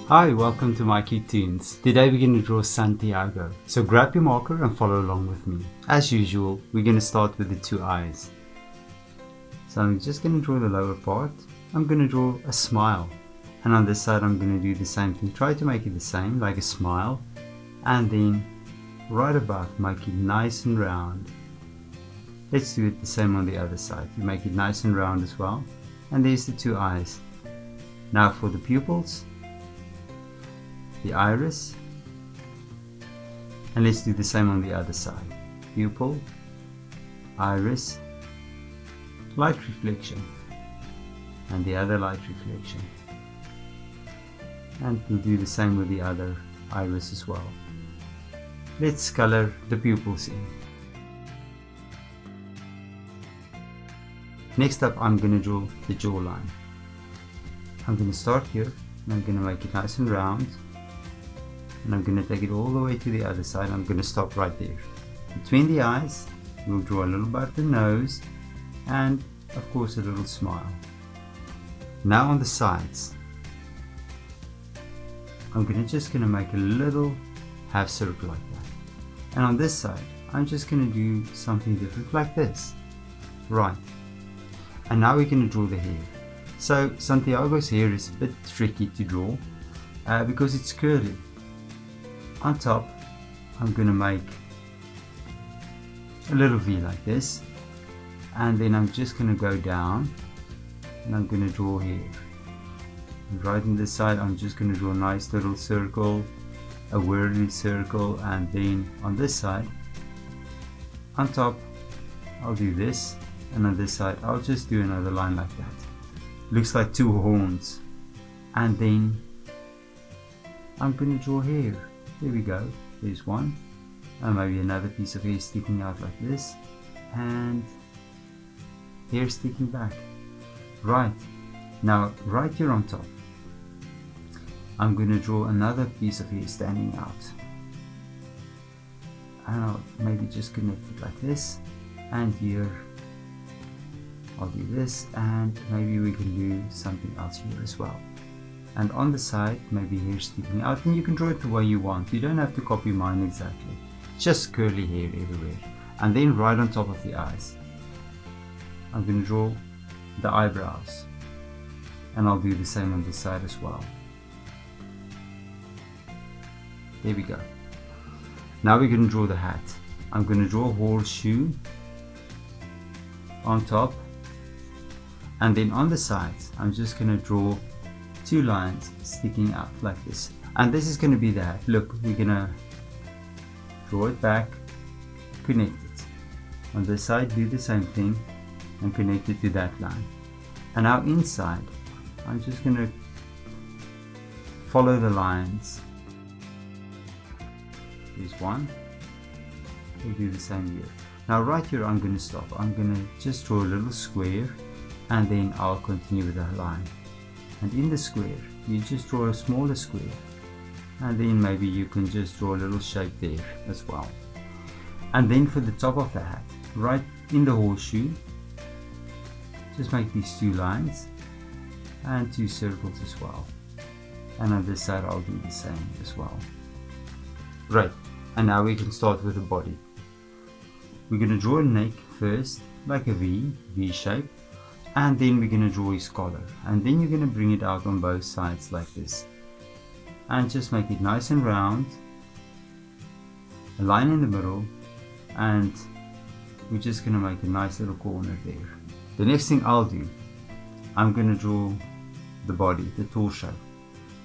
Hi, welcome to mycutetoons. Today we're going to draw Santiago. So grab your marker and follow along with me. As usual, we're going to start with the two eyes. So I'm just going to draw the lower part. I'm going to draw a smile. And on this side I'm going to do the same thing. Try to make it the same, like a smile. And then right above, make it nice and round. Let's do it the same on the other side. You make it nice and round as well. And there's the two eyes. Now for the pupils, the iris, and let's do the same on the other side. Pupil, iris, light reflection, and the other light reflection. And we'll do the same with the other iris as well. Let's color the pupils in. Next up, I'm going to draw the jawline. I'm going to start here, and I'm going to make it nice and round. And I'm going to take it all the way to the other side. I'm going to stop right there. Between the eyes, we'll draw a little bit of the nose, and of course a little smile. Now on the sides, I'm just going to make a little half circle like that. And on this side, I'm just going to do something different like this. Right. And now we're going to draw the hair. So Santiago's hair is a bit tricky to draw because it's curly. On top, I'm going to make a little V like this, and then I'm just going to go down and I'm going to draw hair. And right on this side, I'm just going to draw a nice little circle, a whirly circle, and then on this side, on top, I'll do this, and on this side, I'll just do another line like that. Looks like two horns, and then I'm going to draw hair. There we go, there's one, and maybe another piece of hair sticking out like this, and hair sticking back. Right, now right here on top, I'm going to draw another piece of hair standing out, and I'll maybe just connect it like this, and here I'll do this, and maybe we can do something else here as well. And on the side, maybe hair sticking out, and you can draw it the way you want. You don't have to copy mine exactly. Just curly hair everywhere. And then right on top of the eyes, I'm going to draw the eyebrows. And I'll do the same on this side as well. There we go. Now we're going to draw the hat. I'm going to draw a horseshoe on top. And then on the sides, I'm just going to draw two lines sticking out like this, and this is going to be the hat. Look, we're going to draw it back, connect it. On this side, do the same thing and connect it to that line. And now inside, I'm just going to follow the lines. Here's one. We'll do the same here. Now right here, I'm going to stop. I'm going to just draw a little square, and then I'll continue with the line. And in the square, you just draw a smaller square, and then maybe you can just draw a little shape there as well. And then for the top of the hat, right in the horseshoe, just make these two lines and two circles as well. And on this side, I'll do the same as well. Right, and now we can start with the body. We're going to draw a neck first, like a V shape. And then we're going to draw his collar, and then you're going to bring it out on both sides like this, and just make it nice and round, a line in the middle, and we're just going to make a nice little corner there. The next thing I'll do, I'm going to draw the body, the torso,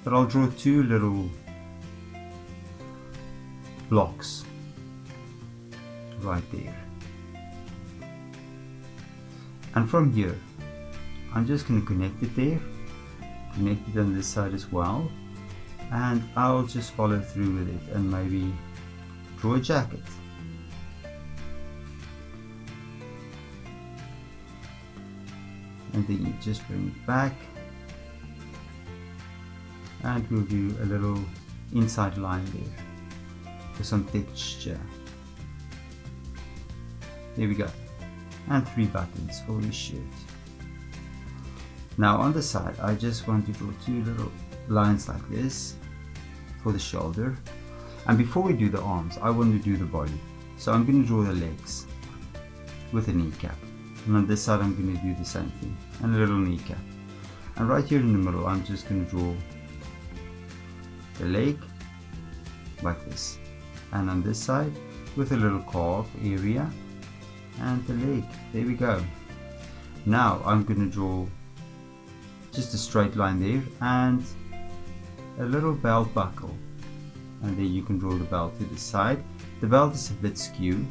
but I'll draw two little blocks right there, and from here I'm just going to connect it there, connect it on this side as well, and I'll just follow through with it and maybe draw a jacket. And then you just bring it back, and we'll do a little inside line there for some texture. There we go, and 3 buttons for his shirt. Now on the side, I just want to draw 2 little lines like this for the shoulder. And before we do the arms, I want to do the body. So I'm going to draw the legs with a kneecap. And on this side I'm going to do the same thing, and a little kneecap. And right here in the middle I'm just going to draw the leg like this. And on this side with a little calf area and the leg. There we go. Now I'm going to draw just a straight line there and a little belt buckle. And then you can draw the belt to the side. The belt is a bit skewed,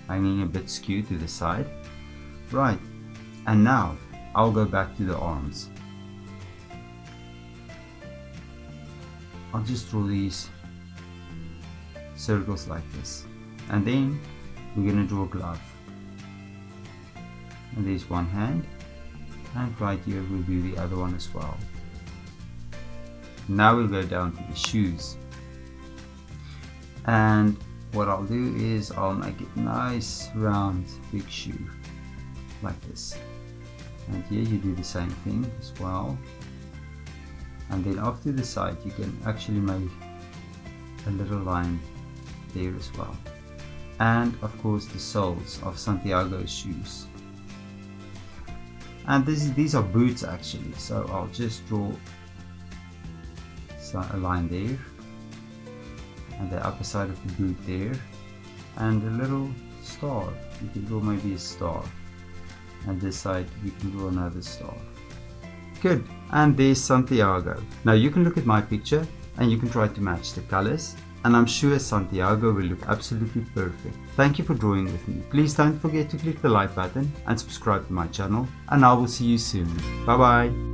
hanging a bit skewed to the side. Right, and now I'll go back to the arms. I'll just draw these circles like this, and then we're going to draw a glove. And there's one hand, and right here we'll do the other one as well. Now we'll go down to the shoes, and what I'll do is I'll make it nice round big shoe like this, and here you do the same thing as well. And then off to the side you can actually make a little line there as well. And of course the soles of Santiago's shoes. And these are boots actually, so I'll just draw a line there, and the upper side of the boot there, and a little star. You can draw maybe a star, and this side we can draw another star. Good, and there's Santiago. Now you can look at my picture and you can try to match the colors, and I'm sure Santiago will look absolutely perfect. Thank you for drawing with me. Please don't forget to click the like button and subscribe to my channel, and I will see you soon. Bye bye.